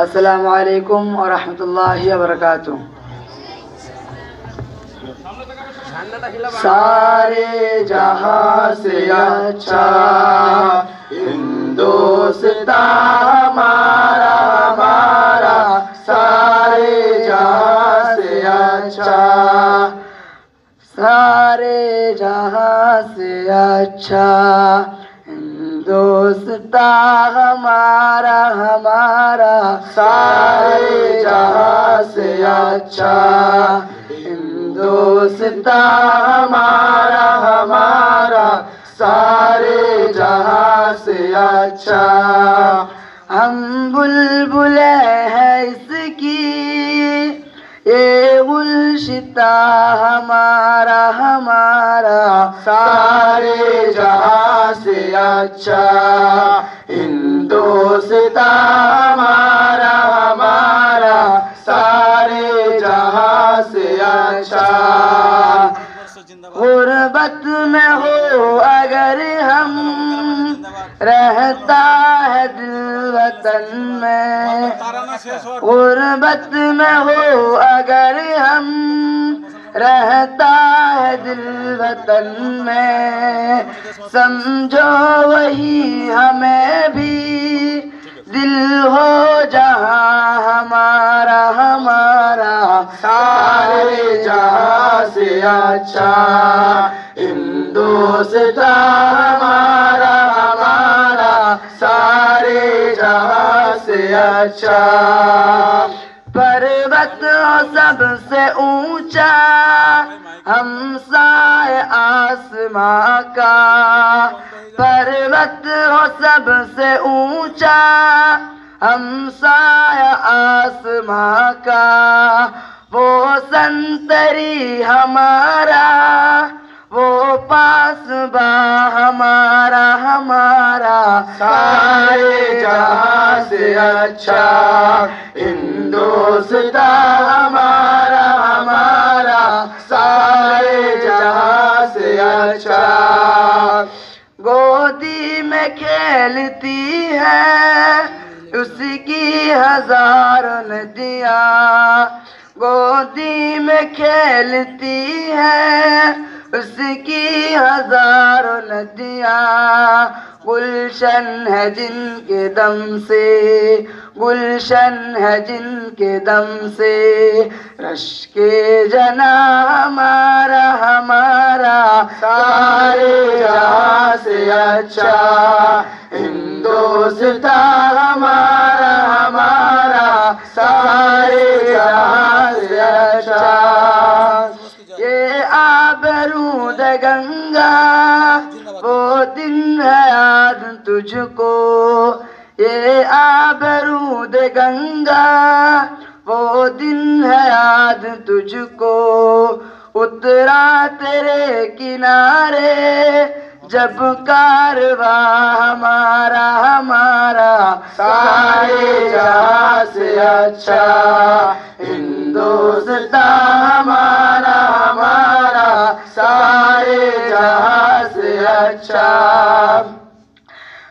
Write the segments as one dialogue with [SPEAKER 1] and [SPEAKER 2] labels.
[SPEAKER 1] अस्सलामु अलैकुम व रहमतुल्लाहि व बरकातुहू। सारे जहां से अच्छा हिंदुस्तान हमारा हमारा, सारे जहां से अच्छा, सारे जहां से अच्छा हिंदुस्तान हमारा हमारा, सारे जहां से अच्छा हिंदुस्तान हमारा हमारा, सारे जहां से अच्छा। हम बुलबुले हैं इसकी, ये गुलशिता हमारा हमारा, सारे जहां से अच्छा हिंदुस्तान हमारा हमारा, सारे जहां से अच्छा। गुर्बत में हो अगर हम, रहता है दिल वतन में। गुर्बत में हो अगर हम, रहता है दिल वतन में। समझो वही हमें भी दिल हो जहां हमारा हमारा, सारे जहां से अच्छा हिंदुस्तान हमारा हमारा, सारे जहां से अच्छा। पर्वत सबसे ऊंचा हमसाए आसमां का, पर्वत हो सबसे ऊंचा हमसाया आसमां का। वो संतरी हमारा, वो पासबा हमारा हमारा, सारे जहां से अच्छा हिंदुस्तान हमारा हमारा, सारे जहां से अच्छा। गोदी में खेलती है उसकी हजारों नदियाँ, गोदी में खेलती है उसकी हजारों नदियाँ। गुलशन है जिनके दम से, गुलशन है जिनके दम से, रश के जना हमारा हमारा, सारे जहां से अच्छा हिंदुस्तान हमारा हमारा, सारे जहां से अच्छा। ये आबरूद गंगा वो दिन है याद तुझको, ये आबरूद गंगा वो दिन है याद तुझको। उतरा तेरे किनारे जब कारवा हमारा हमारा, सारे जहां से अच्छा हिंदुस्तान हमारा हमारा, सारे जहां से अच्छा।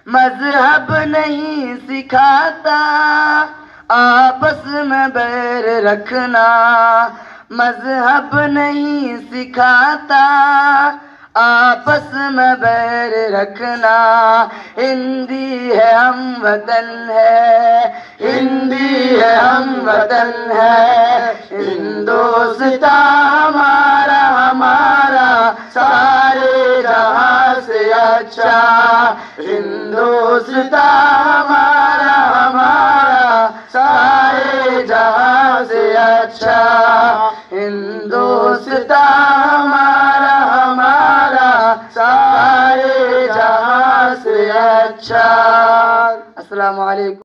[SPEAKER 1] मजहब नहीं सिखाता आपस में बैर रखना, मजहब नहीं सिखाता आपस में बैर रखना। हिंदी है हम वतन है, हिंदी है हम वतन है, हिंदुस्तान हमारा हमारा, सारे जहां से अच्छा हिंदुस्तान हमारा हमारा, सारे जहां से अच्छा हिंदुस्तान हमारा हमारा, सारे जहां से अच्छा। अस्सलामु अलैकुम।